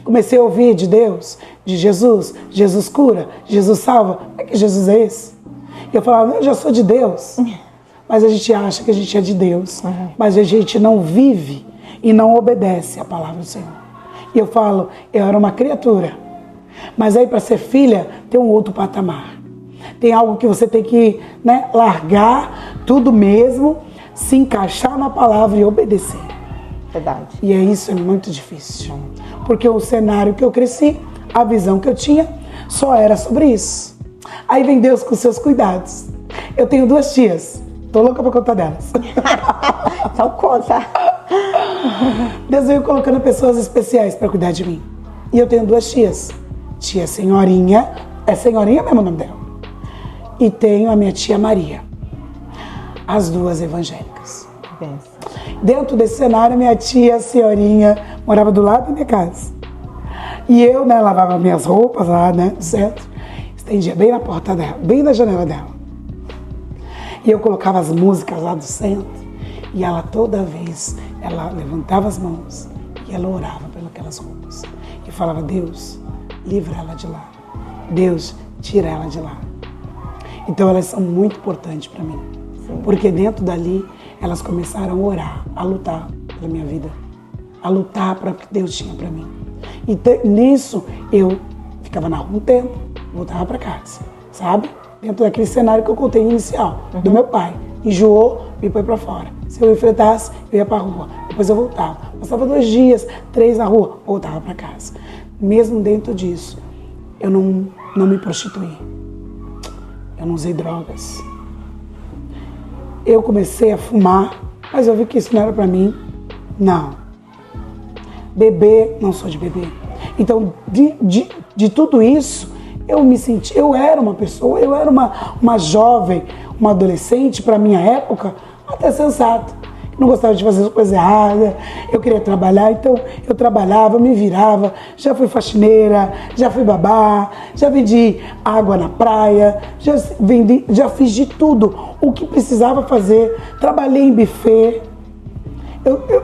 Comecei a ouvir de Deus, de Jesus. Jesus cura, Jesus salva. Como é que Jesus é esse? E eu falava, eu já sou de Deus. Mas a gente acha que a gente é de Deus. Mas a gente não vive e não obedece a palavra do Senhor. E eu falo, eu era uma criatura. Mas aí para ser filha tem um outro patamar. Tem algo que você tem que, né, largar tudo mesmo, se encaixar na palavra e obedecer. Verdade. E isso é muito difícil. Porque o cenário que eu cresci, a visão que eu tinha, só era sobre isso. Aí vem Deus com seus cuidados. Eu tenho 2 tias. Tô louca pra contar delas. Então conta. Deus veio colocando pessoas especiais para cuidar de mim. E eu tenho 2 tias. Tia Senhorinha, é Senhorinha mesmo o nome dela. E tenho a minha tia Maria. As 2 evangélicas. Benção. Dentro desse cenário, minha tia Senhorinha morava do lado da minha casa. E eu, né, lavava minhas roupas lá, né, no centro. Estendia bem na porta dela, bem na janela dela. E eu colocava as músicas lá do centro. E ela toda vez, ela levantava as mãos e ela orava pelas roupas. E falava, Deus, livra ela de lá. Deus, tira ela de lá. Então elas são muito importantes para mim. Sim. Porque dentro dali, elas começaram a orar, a lutar pela minha vida. A lutar para o que Deus tinha para mim. E nisso, eu ficava na rua um tempo, voltava para casa, sabe? Dentro daquele cenário que eu contei inicial, do meu pai. Enjoou, me põe para fora. Se eu enfrentasse, eu ia para a rua. Depois eu voltava. Passava 2 dias, 3 na rua, voltava para casa. Mesmo dentro disso, eu não me prostituí. Eu não usei drogas. Eu comecei a fumar, mas eu vi que isso não era para mim. Não. Beber, não sou de beber. Então, de tudo isso, eu me senti, eu era uma pessoa, eu era uma jovem, uma adolescente, para minha época, até sensata. Não gostava de fazer coisa errada, eu queria trabalhar, então eu trabalhava, me virava, já fui faxineira, já fui babá, já vendi água na praia, já fiz de tudo o que precisava fazer, trabalhei em buffet.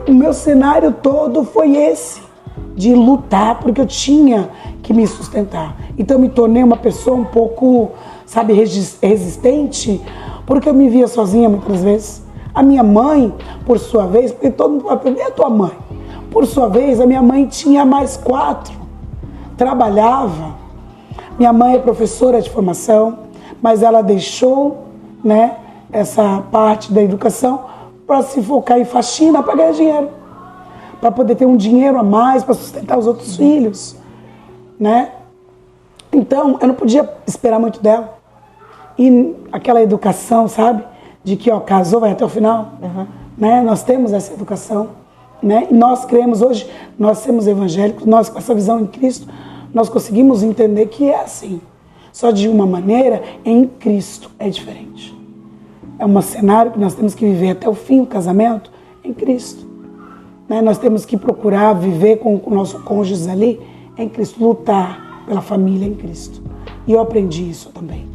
O meu cenário todo foi esse, de lutar, porque eu tinha que me sustentar. Então eu me tornei uma pessoa um pouco, sabe, resistente, porque eu me via sozinha muitas vezes. A minha mãe, por sua vez, porque todo mundo fala, e a tua mãe? Por sua vez, a minha mãe tinha mais 4, trabalhava. Minha mãe é professora de formação, mas ela deixou, né, essa parte da educação para se focar em faxina, para ganhar dinheiro, para poder ter um dinheiro a mais, para sustentar os outros filhos, né? Então, eu não podia esperar muito dela. E aquela educação, sabe? De que, ó, casou, vai até o final, né? Nós temos essa educação, né? E nós cremos hoje, nós somos evangélicos, nós com essa visão em Cristo, nós conseguimos entender que é assim. Só de uma maneira, em Cristo é diferente. É um cenário que nós temos que viver até o fim do casamento em Cristo, né? Nós temos que procurar viver com o nosso cônjuge ali em Cristo, lutar pela família em Cristo. E eu aprendi isso também.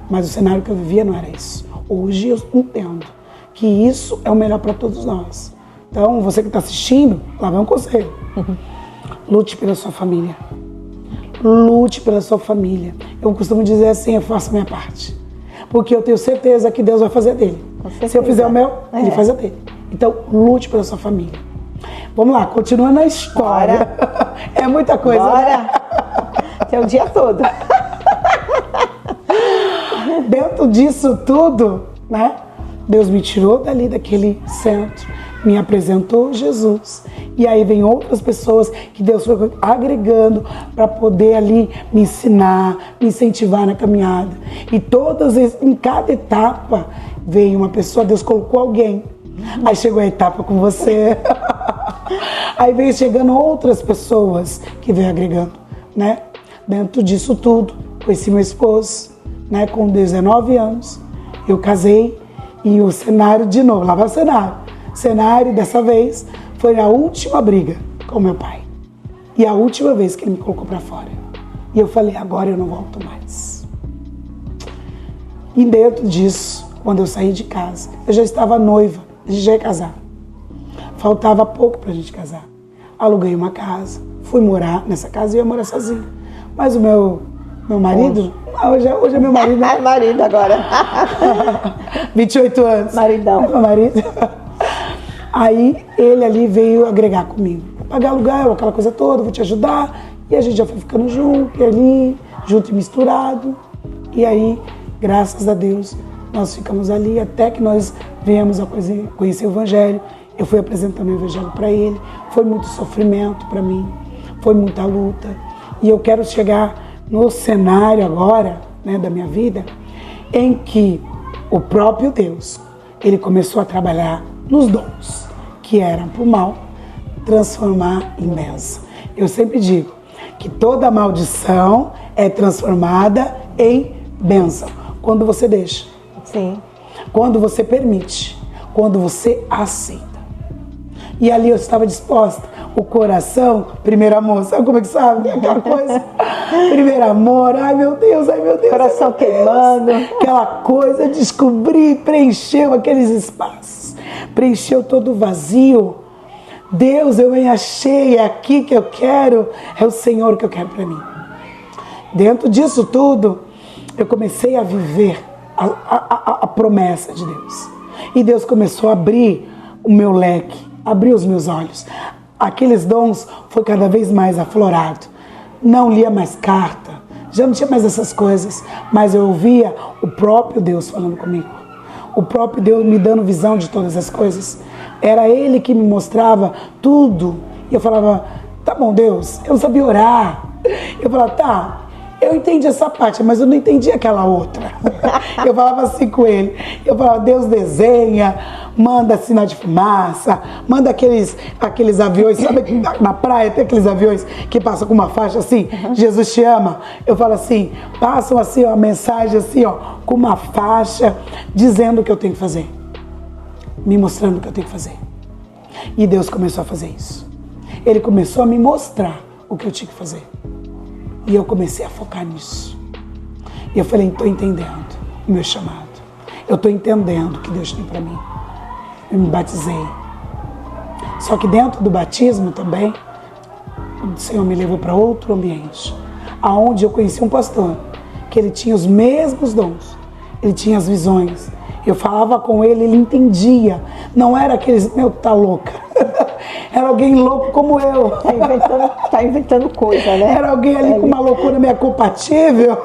Mas o cenário que eu vivia não era isso. Hoje eu entendo que isso é o melhor para todos nós. Então, você que está assistindo, lá vai um conselho. Lute pela sua família. Lute pela sua família. Eu costumo dizer assim, eu faço a minha parte. Porque eu tenho certeza que Deus vai fazer dele. Se eu fizer o meu, Ele faz a dele. Então, lute pela sua família. Vamos lá, continuando a história. Bora. É muita coisa. Bora. Né? Tem o dia todo. Dentro disso tudo, né? Deus me tirou dali daquele centro, me apresentou Jesus. E aí vem outras pessoas que Deus foi agregando para poder ali me ensinar, me incentivar na caminhada. E todas, em cada etapa, veio uma pessoa, Deus colocou alguém. Aí chegou a etapa com você. Aí veio chegando outras pessoas que veio agregando, né? Dentro disso tudo, conheci meu esposo, né? Com 19 anos, eu casei e o cenário de novo, lá vai o cenário. O cenário dessa vez foi a última briga com meu pai. E a última vez que ele me colocou para fora. E eu falei, agora eu não volto mais. E dentro disso, quando eu saí de casa, eu já estava noiva, a gente já ia casar. Faltava pouco pra gente casar. Aluguei uma casa, fui morar nessa casa e ia morar sozinha. Mas o meu marido, hoje é meu marido. É marido agora. 28 anos. Maridão. Meu marido. Aí ele ali veio agregar comigo. Pagar aluguel, aquela coisa toda, vou te ajudar. E a gente já foi ficando junto, e ali, junto e misturado. E aí, graças a Deus, nós ficamos ali até que nós viemos a conhecer o Evangelho. Eu fui apresentando o Evangelho para ele. Foi muito sofrimento para mim, foi muita luta. E eu quero chegar no cenário agora, né, da minha vida, em que o próprio Deus, ele começou a trabalhar nos dons que eram para o mal, transformar em bênção. Eu sempre digo que toda maldição é transformada em bênção quando você deixa. Sim. Quando você permite, quando você aceita. E ali eu estava disposta. O coração, primeiro amor, sabe como é que sabe? Aquela coisa. Primeiro amor, ai meu Deus, ai meu Deus. Coração ai, meu Deus. queimando. Aquela coisa, descobri, preencheu aqueles espaços. Preencheu todo o vazio. Deus, eu me achei, é aqui que eu quero, é o Senhor que eu quero para mim. Dentro disso tudo, eu comecei a viver a promessa de Deus. E Deus começou a abrir o meu leque, abrir os meus olhos. Aqueles dons foi cada vez mais aflorado. Não lia mais carta, já não tinha mais essas coisas, mas eu ouvia o próprio Deus falando comigo. O próprio Deus me dando visão de todas as coisas. Era Ele que me mostrava tudo. E eu falava, tá bom, Deus, eu não sabia orar. Eu falava, tá, eu entendi essa parte, mas eu não entendi aquela outra. Eu falava assim com ele. Eu falava, Deus desenha, manda sinal de fumaça, manda aqueles aviões, sabe que na praia tem aqueles aviões que passam com uma faixa assim, Jesus te ama. Eu falo assim, passam assim, ó, a mensagem assim, ó, com uma faixa, dizendo o que eu tenho que fazer. Me mostrando o que eu tenho que fazer. E Deus começou a fazer isso. Ele começou a me mostrar o que eu tinha que fazer. E eu comecei a focar nisso. E eu falei, estou entendendo o meu chamado. Eu estou entendendo o que Deus tem para mim. Eu me batizei. Só que dentro do batismo também, o Senhor me levou para outro ambiente. Aonde eu conheci um pastor, que ele tinha os mesmos dons. Ele tinha as visões. Eu falava com ele, ele entendia. Não era aqueles, meu, tá louca. Era alguém louco como eu. Tá inventando coisa, né? Era alguém ali com uma loucura meio compatível.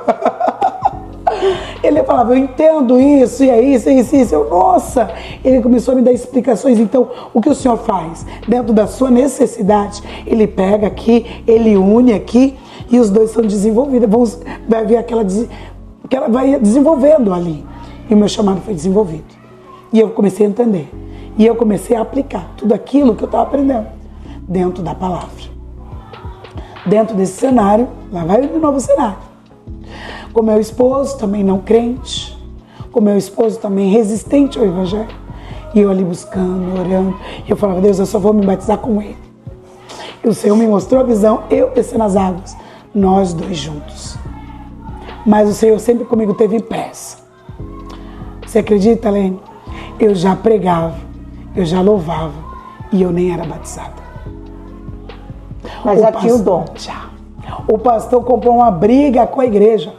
Ele falava, eu entendo isso, e é isso, é isso, é isso. Eu, nossa! Ele começou a me dar explicações. Então, o que o Senhor faz? Dentro da sua necessidade, Ele pega aqui, Ele une aqui, e os dois são desenvolvidos. Vai ver que ela vai desenvolvendo ali. E o meu chamado foi desenvolvido. E eu comecei a entender. E eu comecei a aplicar tudo aquilo que eu estava aprendendo dentro da palavra. Dentro desse cenário, lá vai o novo cenário. Com meu esposo, também não crente. Com meu esposo, também resistente ao Evangelho. E eu ali buscando, orando. E eu falava, Deus, eu só vou me batizar com Ele. E o Senhor me mostrou a visão, eu descendo as águas. Nós dois juntos. Mas o Senhor sempre comigo teve pressa. Você acredita, Lene? Eu já pregava, eu já louvava e eu nem era batizada. Mas já tinha o dom. Já. O pastor comprou uma briga com a igreja.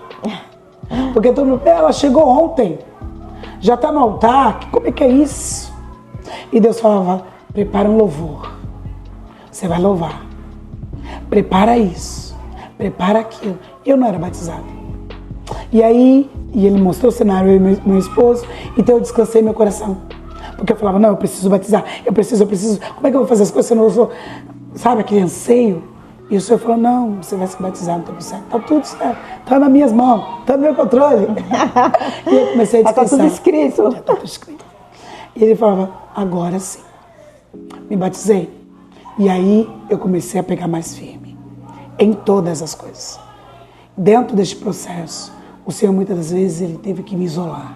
Porque todo mundo, ela chegou ontem, já está no altar, como é que é isso? E Deus falava, prepara um louvor, você vai louvar. Prepara isso, prepara aquilo. Eu não era batizada. E aí, ele mostrou o cenário, eu e meu esposo, então eu descansei meu coração. Porque eu falava, não, eu preciso batizar, eu preciso. Como é que eu vou fazer as coisas se eu não sou, sabe, aquele anseio? E o Senhor falou, não, você vai se batizar no tempo certo. Tá tudo certo, tá nas minhas mãos, tá no meu controle. E eu comecei a descansar. Já tá tudo escrito. Já tá tudo escrito. E ele falava, agora sim. Me batizei. E aí eu comecei a pegar mais firme. Em todas as coisas. Dentro deste processo, o Senhor muitas das vezes ele teve que me isolar.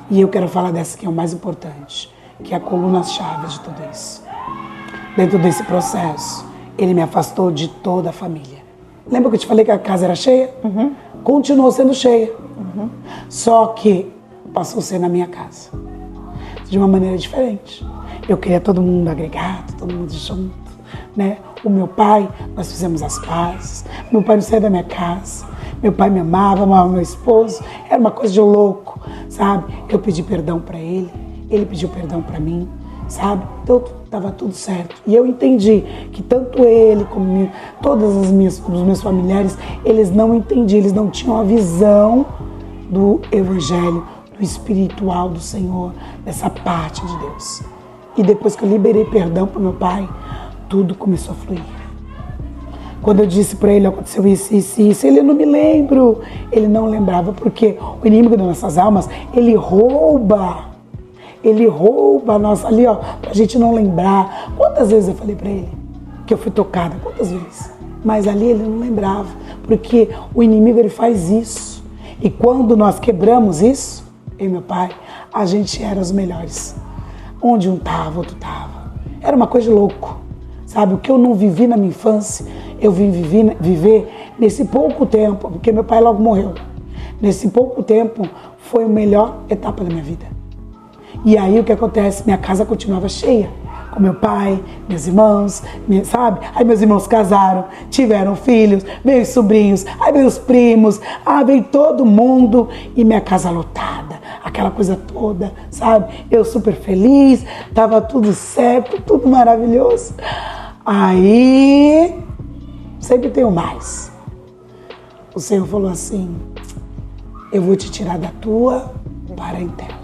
E eu quero falar dessa que é o mais importante, que é a coluna-chave de tudo isso. Dentro desse processo, ele me afastou de toda a família. Lembra que eu te falei que a casa era cheia? Uhum. Continuou sendo cheia. Uhum. Só que passou a ser na minha casa. De uma maneira diferente. Eu queria todo mundo agregado, todo mundo junto. né? O meu pai, nós fizemos as pazes. Meu pai não saía da minha casa. Meu pai me amava meu esposo. Era uma coisa de louco, sabe? Eu pedi perdão para ele pediu perdão para mim, sabe? Então estava tudo certo. E eu entendi que tanto ele como todos os meus familiares, eles não entendiam, eles não tinham a visão do evangelho, do espiritual do Senhor, dessa parte de Deus. E depois que eu liberei perdão para meu pai, tudo começou a fluir. Quando eu disse para ele, aconteceu isso, ele não me lembro. Ele não lembrava, porque o inimigo das nossas almas, ele rouba a nossa, ali ó, pra gente não lembrar. Quantas vezes eu falei para ele que eu fui tocada? Quantas vezes? Mas ali ele não lembrava, porque o inimigo ele faz isso. E quando nós quebramos isso, eu e meu pai, a gente era os melhores. Onde um tava, outro tava. Era uma coisa de louco. Sabe, o que eu não vivi na minha infância, eu vim viver nesse pouco tempo, porque meu pai logo morreu. Nesse pouco tempo, foi a melhor etapa da minha vida. E aí o que acontece? Minha casa continuava cheia. Com meu pai, meus irmãos, sabe? Aí meus irmãos casaram, tiveram filhos, veio os sobrinhos, aí veio os primos, veio todo mundo e minha casa lotada, aquela coisa toda, sabe? Eu super feliz, tava tudo certo, tudo maravilhoso. Aí, sempre tenho mais. O Senhor falou assim, eu vou te tirar da tua parentela.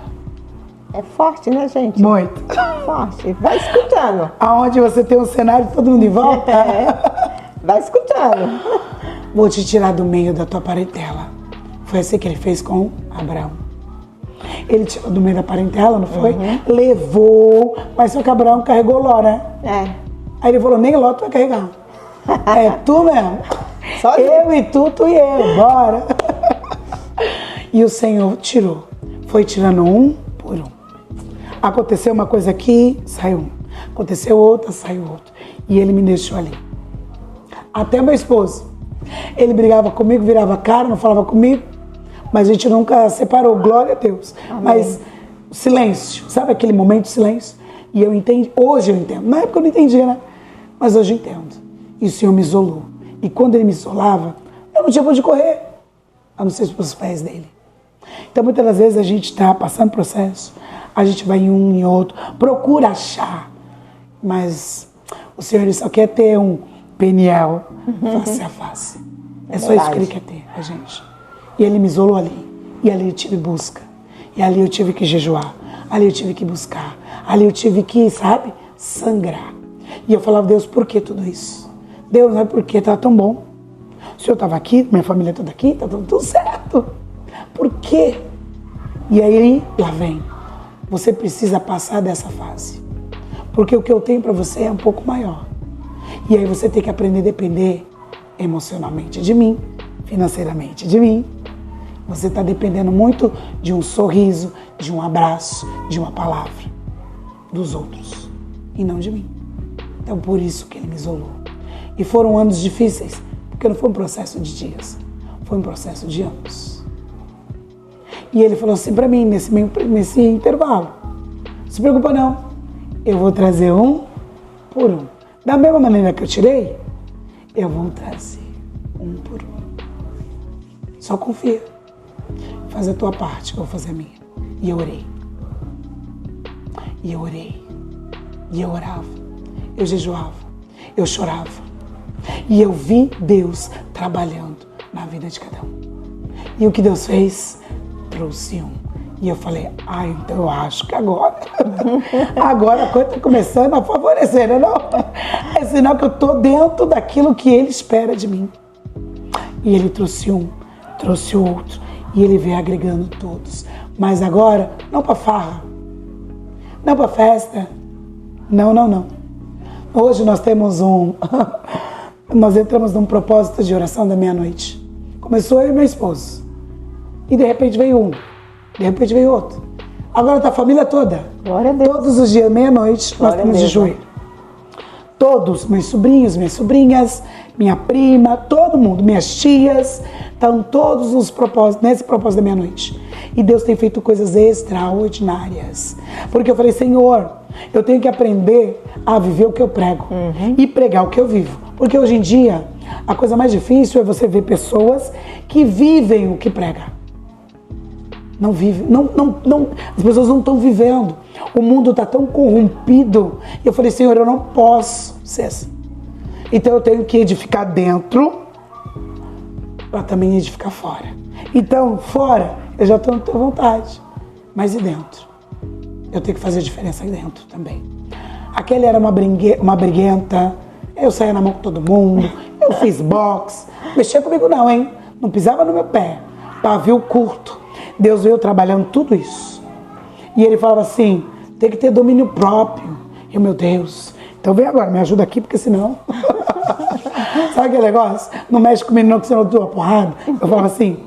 É forte, né, gente? Muito. Forte. Vai escutando. Aonde você tem um cenário todo mundo em volta. Vai escutando. Vou te tirar do meio da tua parentela. Foi assim que ele fez com Abraão. Ele tirou do meio da parentela, não foi? Uhum. Levou, mas só que Abraão carregou Ló, né? Aí ele falou, nem Ló tu vai carregar. É tu mesmo. Só eu e tu e eu, bora. E o Senhor tirou. Foi tirando um por um. Aconteceu uma coisa aqui, saiu um. Aconteceu outra, saiu outro. E ele me deixou ali. Até meu esposo. Ele brigava comigo, virava a cara, não falava comigo. Mas a gente nunca separou, glória a Deus. Amém. Mas silêncio, sabe aquele momento de silêncio? E eu entendi, hoje eu entendo. Na época eu não entendia, né? Mas hoje eu entendo. E o Senhor me isolou. E quando ele me isolava, eu não tinha pra onde correr. A não ser pelos pés dele. Então muitas das vezes a gente está passando processo, a gente vai em um e outro, procura achar. Mas o Senhor ele só quer ter um Peniel face a face. É só isso que ele quer ter, a gente. E ele me isolou ali. E ali eu tive busca. E ali eu tive que jejuar. Ali eu tive que buscar. Ali eu tive que, sabe, sangrar. E eu falava, Deus, por que tudo isso? Deus, não é porque tá tão bom. O Senhor estava aqui, minha família toda aqui, tá tudo certo. Por quê? E aí, lá vem. Você precisa passar dessa fase. Porque o que eu tenho para você é um pouco maior. E aí você tem que aprender a depender emocionalmente de mim, financeiramente de mim. Você está dependendo muito de um sorriso, de um abraço, de uma palavra dos outros e não de mim. Então por isso que ele me isolou. E foram anos difíceis, porque não foi um processo de dias, foi um processo de anos. E ele falou assim para mim, nesse intervalo, não se preocupa não, eu vou trazer um por um. Da mesma maneira que eu tirei, eu vou trazer um por um. Só confia. Faz a tua parte, eu vou fazer a minha. E eu orei. E eu orei. E eu orava. Eu jejuava. Eu chorava. E eu vi Deus trabalhando na vida de cada um. E o que Deus fez? Trouxe um. E eu falei, então eu acho que agora a coisa está começando a favorecer, né? Não? É sinal que eu estou dentro daquilo que Ele espera de mim. E Ele trouxe um, trouxe outro, e Ele veio agregando todos. Mas agora, não para farra, não para festa, não. Hoje nós temos nós entramos num propósito de oração da meia-noite. Começou eu e meu esposo, e de repente veio um. De repente veio outro. Agora está a família toda. Glória a Deus. Todos os dias, meia-noite, nós estamos de joelho. Todos, meus sobrinhos, minhas sobrinhas, minha prima, todo mundo, minhas tias, estão todos nos propósitos, nesse propósito da meia-noite. E Deus tem feito coisas extraordinárias. Porque eu falei, Senhor, eu tenho que aprender a viver o que eu prego e pregar o que eu vivo. Porque hoje em dia, a coisa mais difícil é você ver pessoas que vivem o que pregam. Não vive, as pessoas não estão vivendo. O mundo está tão corrompido. E eu falei, Senhor, eu não posso ser assim. Então eu tenho que edificar dentro para também edificar fora. Então, fora, eu já estou à vontade. Mas e dentro? Eu tenho que fazer a diferença aí dentro também. Aquele era uma briguenta, eu saía na mão com todo mundo, eu fiz boxe. Mexia comigo não, hein? Não pisava no meu pé. Pavio curto. Deus veio trabalhando tudo isso. E ele falava assim, tem que ter domínio próprio. E eu, meu Deus, então vem agora, me ajuda aqui, porque senão... Sabe aquele negócio? Não mexe comigo não, que senão eu dou uma porrada. Eu falava assim,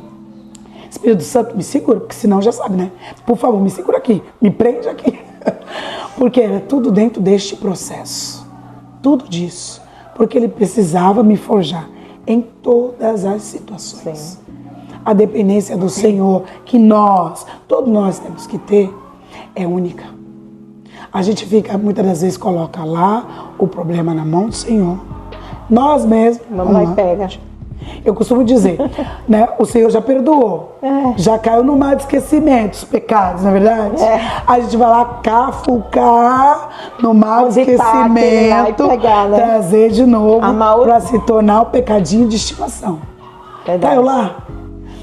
Espírito Santo, me segura, porque senão já sabe, né? Por favor, me segura aqui, me prende aqui. Porque era tudo dentro deste processo. Tudo disso. Porque ele precisava me forjar em todas as situações. Sim. A dependência do Senhor, que todos nós temos que ter, é única. A gente muitas das vezes coloca lá o problema na mão do Senhor. Nós mesmos. Vamos lá e pega. Eu costumo dizer, né? O Senhor já perdoou. Já caiu no mar de esquecimento, os pecados, não é verdade? A gente vai lá cafucar no mar de esquecimento, pegar, né? Trazer de novo para se tornar o pecadinho de estimação. Caiu lá,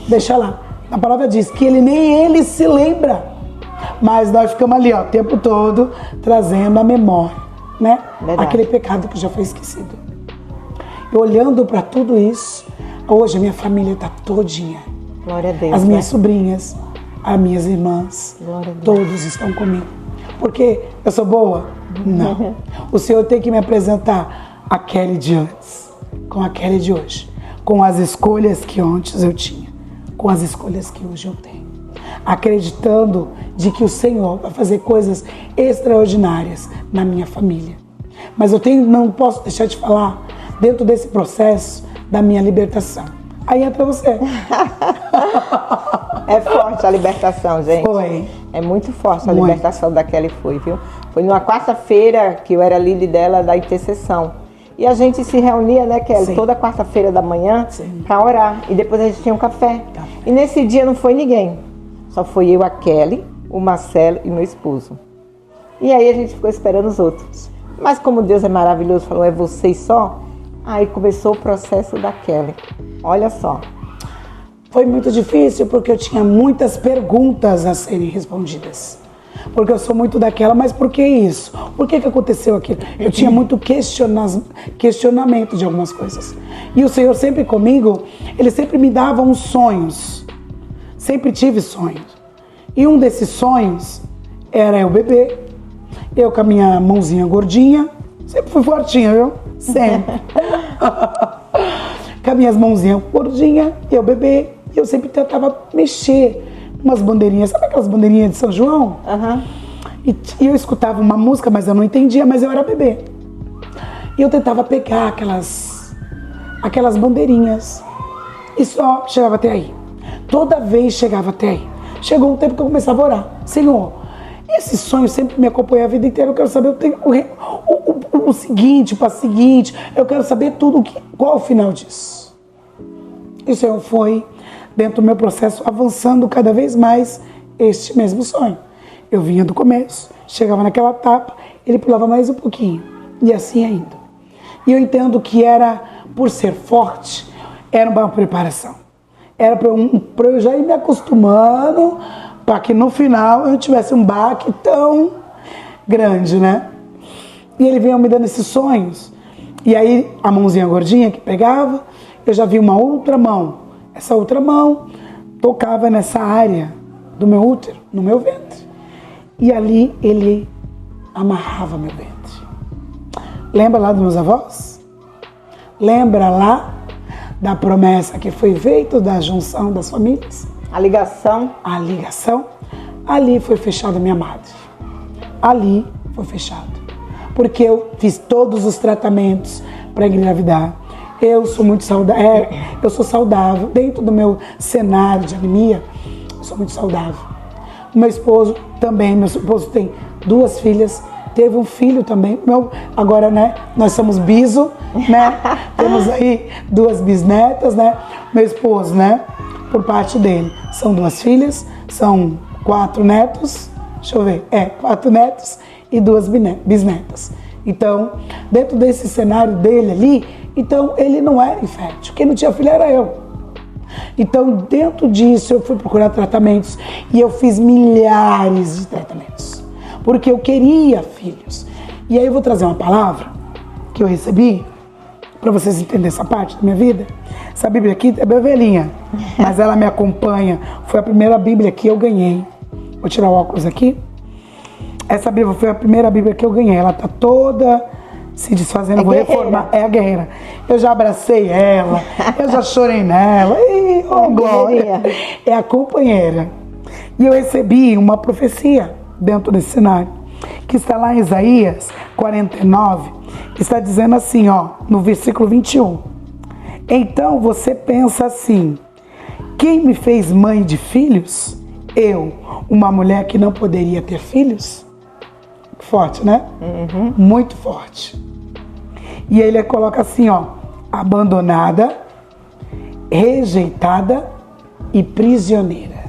deixa lá. A palavra diz que nem ele se lembra. Mas nós ficamos ali, ó, o tempo todo, trazendo a memória, né? Aquele pecado que já foi esquecido. E olhando para tudo isso, hoje a minha família está todinha. Glória a Deus. As minhas sobrinhas, as minhas irmãs, todos estão comigo. Porque eu sou boa? Não. O Senhor tem que me apresentar a Kelly de antes, com a Kelly de hoje, com as escolhas que antes eu tinha, com as escolhas que hoje eu tenho. Acreditando de que o Senhor vai fazer coisas extraordinárias na minha família. Mas não posso deixar de falar dentro desse processo da minha libertação. Aí entra você. É forte a libertação, gente. Foi. É muito forte a libertação da Kelly, viu? Foi numa quarta-feira que eu era líder dela da intercessão. E a gente se reunia, né, Kelly, Sim. toda quarta-feira da manhã para orar. E depois a gente tinha um café. E nesse dia não foi ninguém. Só foi eu, a Kelly, o Marcelo e meu esposo. E aí a gente ficou esperando os outros. Mas como Deus é maravilhoso, falou, é vocês só? Aí começou o processo da Kelly. Olha só. Foi muito difícil porque eu tinha muitas perguntas a serem respondidas. Porque eu sou muito daquela, mas por que isso? Por que aconteceu aquilo? Eu tinha muito questionamento de algumas coisas. E o Senhor sempre comigo, Ele sempre me dava uns sonhos. Sempre tive sonhos. E um desses sonhos era eu bebê. Eu com a minha mãozinha gordinha. Sempre fui fortinha, viu? Sempre. Com as minhas mãozinhas gordinhas, eu bebê. E eu sempre tentava mexer umas bandeirinhas. Sabe aquelas bandeirinhas de São João? E eu escutava uma música, mas eu não entendia, mas eu era bebê. E eu tentava pegar aquelas bandeirinhas. E só chegava até aí. Toda vez chegava até aí. Chegou um tempo que eu começava a orar. Senhor, esse sonho sempre me acompanha a vida inteira. Eu quero saber o seguinte, o passo seguinte. Eu quero saber tudo, qual é o final disso. E o Senhor foi, dentro do meu processo, avançando cada vez mais este mesmo sonho. Eu vinha do começo, chegava naquela etapa, ele pulava mais um pouquinho. E assim ainda. E eu entendo que era, por ser forte, era uma preparação. Era para eu já ir me acostumando para que no final eu tivesse um baque tão grande, né? E ele vinha me dando esses sonhos. E aí a mãozinha gordinha que pegava, eu já vi uma outra mão. Essa outra mão tocava nessa área do meu útero, no meu ventre. E ali ele amarrava meu ventre. Lembra lá dos meus avós? Lembra lá da promessa que foi feita, da junção das famílias? A ligação. A ligação. Ali foi fechada minha madre. Ali foi fechado. Porque eu fiz todos os tratamentos para engravidar. Eu sou muito saudável. Eu sou saudável. Dentro do meu cenário de anemia, sou muito saudável. O meu esposo também, meu esposo tem 2 filhas, teve um filho também. Agora, né, nós somos biso, né? Temos aí 2 bisnetas, né? Meu esposo, né, por parte dele, são 2 filhas, são 4 netos, deixa eu ver, 4 netos e 2 bisnetas. Então, dentro desse cenário dele ali, então ele não era infértil. Quem não tinha filho era eu. Então, dentro disso, eu fui procurar tratamentos e eu fiz milhares de tratamentos, porque eu queria filhos. E aí eu vou trazer uma palavra que eu recebi, para vocês entenderem essa parte da minha vida. Essa Bíblia aqui é bem velhinha, mas ela me acompanha. Foi a primeira Bíblia que eu ganhei. Vou tirar o óculos aqui. Essa Bíblia foi a primeira Bíblia que eu ganhei. Ela tá toda se desfazendo, vou reformar. É a guerreira. Eu já abracei ela, eu já chorei nela. E, oh, glória! É a companheira. E eu recebi uma profecia dentro desse cenário, que está lá em Isaías 49, está dizendo assim, ó, no versículo 21. Então você pensa assim: quem me fez mãe de filhos? Eu, uma mulher que não poderia ter filhos? Forte, né? Uhum. Muito forte. E ele coloca assim, ó, abandonada, rejeitada e prisioneira.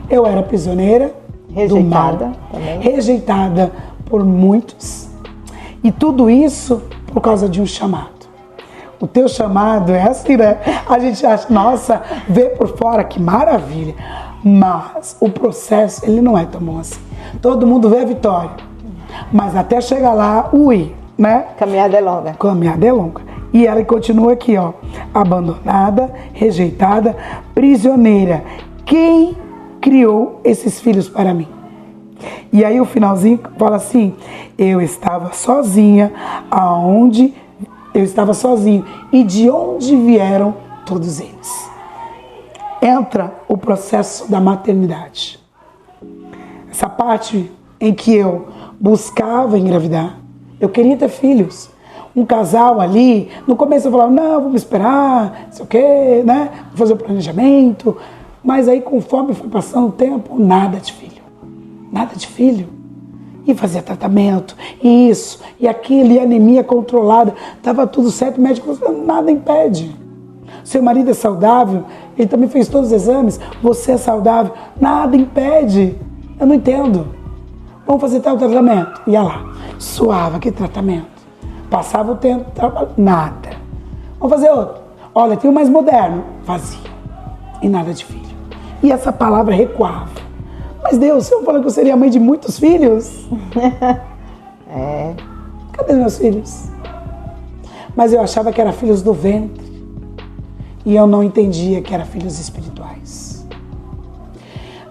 Eu era prisioneira do mal, também. Rejeitada por muitos. E tudo isso por causa de um chamado. O teu chamado é assim, né? A gente acha, nossa, vê por fora, que maravilha. Mas o processo, ele não é tão bom assim. Todo mundo vê a vitória. Mas até chegar lá, né? Caminhada é longa. Caminhada é longa. E ela continua aqui, ó. Abandonada, rejeitada, prisioneira. Quem criou esses filhos para mim? E aí o finalzinho fala assim: eu estava sozinha, eu estava sozinho. E de onde vieram todos eles? Entra o processo da maternidade. Essa parte em que eu buscava engravidar. Eu queria ter filhos. Um casal ali, no começo eu falava, não, vamos esperar, não sei o quê, né? Vou fazer o planejamento. Mas aí, conforme foi passando o tempo, nada de filho. Nada de filho. E fazia tratamento, e isso, e aquilo, e anemia controlada. Estava tudo certo, o médico falou, nada impede. Seu marido é saudável, ele também fez todos os exames, você é saudável, nada impede. Eu não entendo. Vamos fazer tal tratamento. Ia lá, suava, que tratamento. Passava o tempo, nada. Vamos fazer outro. Olha, tem o mais moderno. Vazio. E nada de filho. E essa palavra recuava. Mas Deus, você não falou que eu seria mãe de muitos filhos? Cadê meus filhos? Mas eu achava que eram filhos do ventre. E eu não entendia que eram filhos espirituais.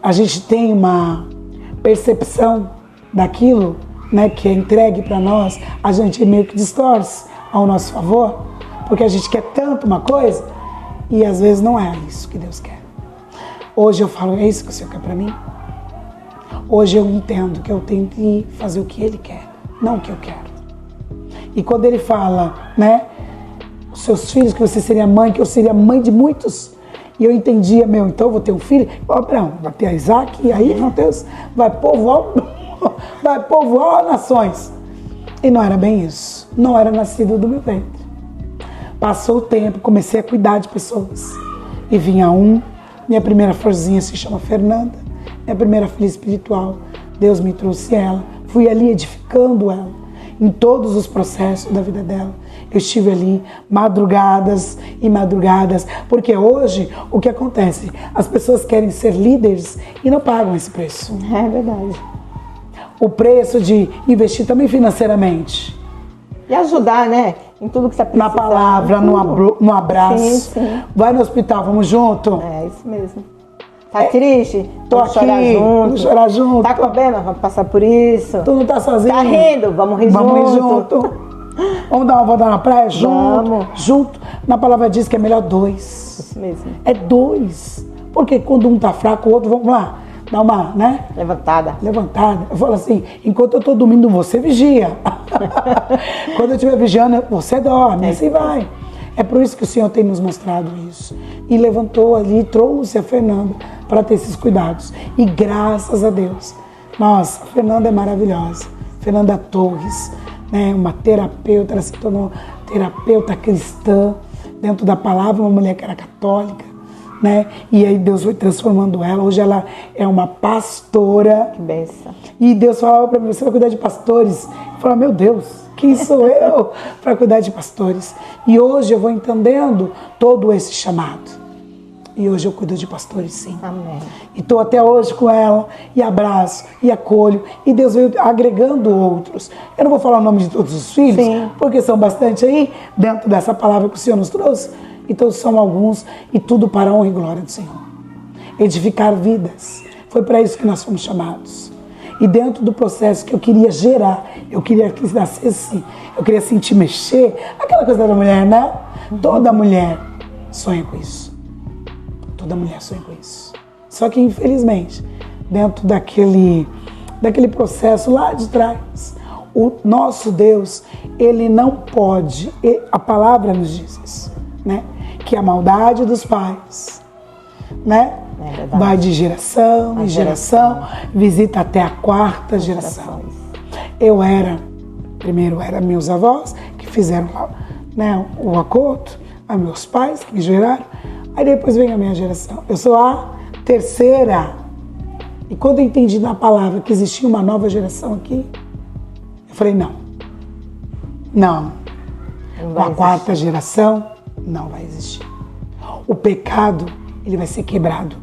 A gente tem uma percepção daquilo, né, que é entregue para nós, a gente meio que distorce ao nosso favor, porque a gente quer tanto uma coisa e às vezes não é isso que Deus quer. Hoje eu falo, é isso que o Senhor quer para mim? Hoje eu entendo que eu tenho que fazer o que Ele quer, não o que eu quero. E quando Ele fala, né, os seus filhos, que você seria mãe, que eu seria mãe de muitos, e eu entendia, então eu vou ter um filho, Abraão, vai ter Isaac, e aí Mateus vai povoar nações. E não era bem isso, não era nascido do meu ventre. Passou o tempo, comecei a cuidar de pessoas, e vinha minha primeira florzinha se chama Fernanda, minha primeira filha espiritual, Deus me trouxe ela, fui ali edificando ela, em todos os processos da vida dela. Eu estive ali madrugadas e madrugadas, porque hoje o que acontece? As pessoas querem ser líderes e não pagam esse preço. É verdade. O preço de investir também financeiramente. E ajudar, né? Em tudo que você precisa. Na palavra, no abraço. Sim, sim. Vai no hospital, vamos junto? É isso mesmo. Tá triste? Tô vamos aqui, chorar junto. vamos chorar junto. Tá com problema? Vamos passar por isso. Tu não tá sozinho? Tá rindo? Vamos rir junto. Vamos rir junto. Vamos dar uma volta na praia junto? Vamos. Junto. Na palavra diz que é melhor 2. Isso mesmo. É 2. Porque quando um tá fraco, o outro, vamos lá, dá uma, né? Levantada. Eu falo assim, enquanto eu tô dormindo, você vigia. Quando eu estiver vigiando, você dorme, assim vai. É por isso que o Senhor tem nos mostrado isso. E levantou ali, trouxe a Fernanda para ter esses cuidados. E graças a Deus. Nossa, a Fernanda é maravilhosa. Fernanda Torres, né, uma terapeuta, ela se tornou terapeuta cristã, dentro da palavra, uma mulher que era católica, né? E aí Deus foi transformando ela. Hoje ela é uma pastora. Que bênção. E Deus falava para mim, você vai cuidar de pastores? Eu falava, meu Deus, quem sou eu para cuidar de pastores? E hoje eu vou entendendo todo esse chamado. E hoje eu cuido de pastores, sim. Amém. E estou até hoje com ela, e abraço, e acolho. E Deus veio agregando outros. Eu não vou falar o nome de todos os filhos, sim, porque são bastante aí, dentro dessa palavra que o Senhor nos trouxe. Então são alguns, e tudo para a honra e glória do Senhor. Edificar vidas. Foi para isso que nós fomos chamados. E dentro do processo que eu queria gerar, eu queria que nascesse, eu queria sentir mexer, aquela coisa da mulher, né? Toda mulher sonha com isso. Toda mulher sonha com isso. Só que, infelizmente, dentro daquele processo lá de trás, o nosso Deus, ele não pode, a palavra nos diz isso, né? Que a maldade dos pais, né? Vai de geração em geração, visita até a quarta geração. Primeiro eram meus avós, que fizeram, né, o acordo, a meus pais, que me geraram. Aí depois vem a minha geração. Eu sou a terceira. E quando eu entendi na palavra que existia uma nova geração aqui, eu falei, não. A quarta geração não vai existir. O pecado, ele vai ser quebrado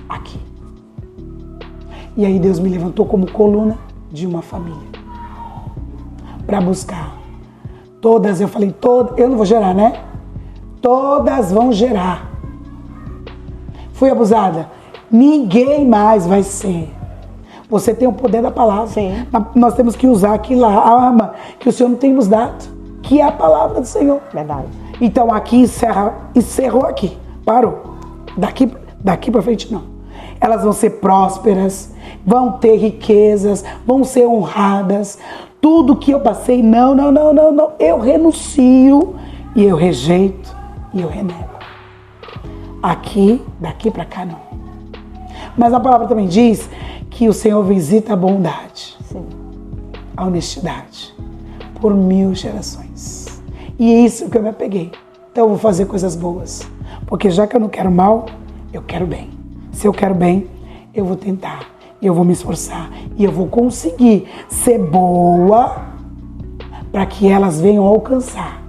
aqui. E aí Deus me levantou como coluna de uma família. Para buscar. Todas, eu falei, eu não vou gerar, né? Todas vão gerar. Fui abusada. Ninguém mais vai ser. Você tem o poder da palavra. Sim. Nós temos que usar aquilo, a arma que o Senhor não tem nos dado, que é a palavra do Senhor. Verdade. Então aqui encerrou aqui. Parou. Daqui para frente não. Elas vão ser prósperas, vão ter riquezas, vão ser honradas. Tudo que eu passei, não. Eu renuncio e eu rejeito e eu renego. Daqui para cá não. Mas a palavra também diz que o Senhor visita a bondade, sim, a honestidade, por 1000 gerações. E é isso que eu me apeguei. Então eu vou fazer coisas boas. Porque já que eu não quero mal, eu quero bem. Se eu quero bem, eu vou tentar. Eu vou me esforçar. E eu vou conseguir ser boa para que elas venham alcançar.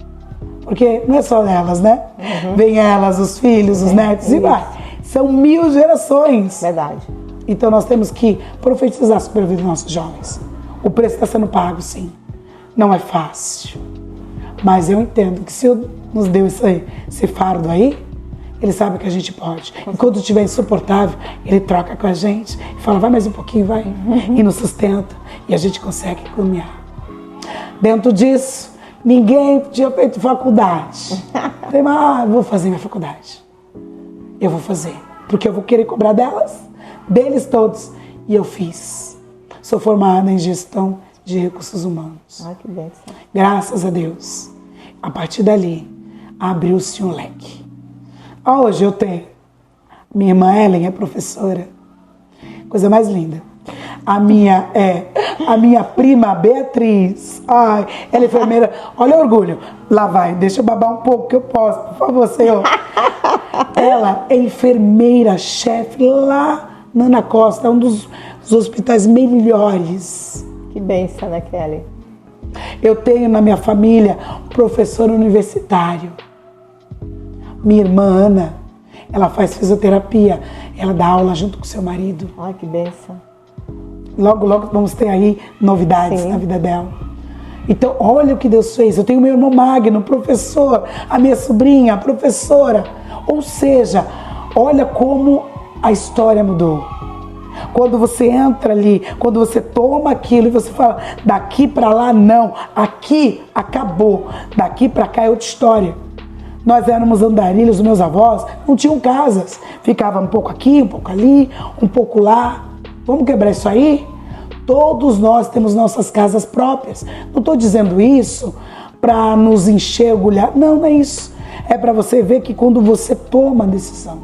Porque não é só elas, né? Uhum. Vem elas, os filhos, os netos e vai. São 1000 gerações. Verdade. Então nós temos que profetizar sobre a vida dos nossos jovens. O preço está sendo pago, sim. Não é fácil. Mas eu entendo que se Deus nos deu esse fardo aí, Ele sabe que a gente pode. E quando estiver insuportável, Ele troca com a gente e fala, vai mais um pouquinho, vai. Uhum. E nos sustenta. E a gente consegue caminhar. Dentro disso, ninguém tinha feito faculdade. Falei, mas vou fazer minha faculdade. Eu vou fazer. Porque eu vou querer cobrar deles todos. E eu fiz. Sou formada em gestão de recursos humanos. Ai, que bênção. Graças a Deus. A partir dali, abriu-se um leque. Hoje eu tenho. Minha irmã Ellen é professora. Coisa mais linda. A minha prima Beatriz. Ai, ela é enfermeira. Olha o orgulho. Lá vai, deixa eu babar um pouco que eu posso. Por favor, Senhor. Ela é enfermeira-chefe lá na Ana Costa, um dos hospitais melhores. Que bênção, né, Kelly? Eu tenho na minha família um professor universitário. Minha irmã Ana, ela faz fisioterapia. Ela dá aula junto com seu marido. Ai, que bênção. Logo, logo vamos ter aí novidades, sim, na vida dela. Então, olha o que Deus fez. Eu tenho meu irmão Magno, professor. A minha sobrinha, professora. Ou seja, olha como a história mudou. Quando você entra ali, quando você toma aquilo e você fala, daqui para lá não, aqui acabou, daqui para cá é outra história. Nós éramos andarilhos, os meus avós não tinham casas, ficava um pouco aqui, um pouco ali, um pouco lá. Vamos quebrar isso aí? Todos nós temos nossas casas próprias. Não estou dizendo isso para nos encher, orgulhar. Não, não é isso. É para você ver que quando você toma a decisão,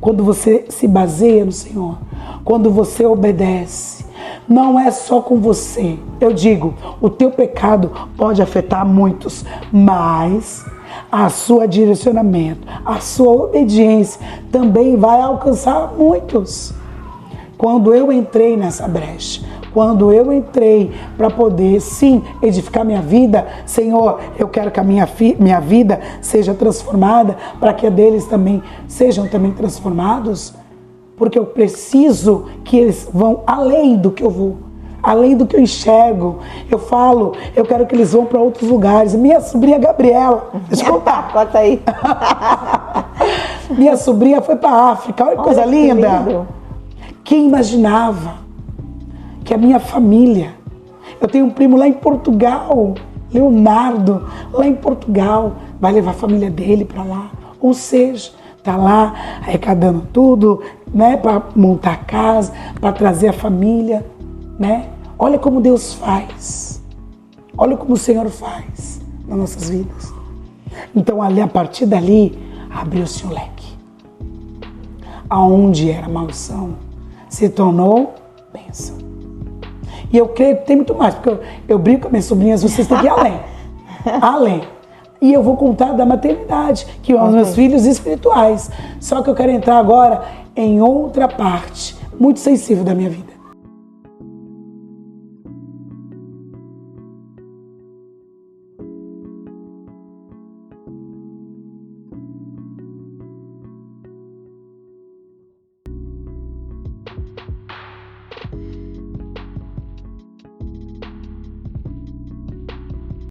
quando você se baseia no Senhor, quando você obedece, não é só com você. Eu digo, o teu pecado pode afetar muitos, mas a sua direcionamento, a sua obediência também vai alcançar muitos. Quando eu entrei nessa brecha, quando eu entrei para poder, sim, edificar minha vida, Senhor, eu quero que a minha vida seja transformada, para que a deles também sejam também transformados, porque eu preciso que eles vão além do que eu vou, além do que eu enxergo. Eu falo, eu quero que eles vão para outros lugares. Minha sobrinha Gabriela, deixa eu contar. Conta aí. Minha sobrinha foi para a África, olha que coisa linda. Lindo. Quem imaginava que a minha família, eu tenho um primo lá em Portugal, Leonardo, lá em Portugal, vai levar a família dele para lá. Ou seja, tá lá arrecadando tudo, né, para montar a casa, para trazer a família, né? Olha como Deus faz. Olha como o Senhor faz nas nossas vidas. Então, ali, a partir dali, abriu-se um leque. Aonde era maldição, se tornou bênção. E eu creio que tem muito mais, porque eu brinco com minhas sobrinhas, vocês têm que ir além. Além. E eu vou contar da maternidade, que são os meus filhos espirituais. Só que eu quero entrar agora em outra parte muito sensível da minha vida.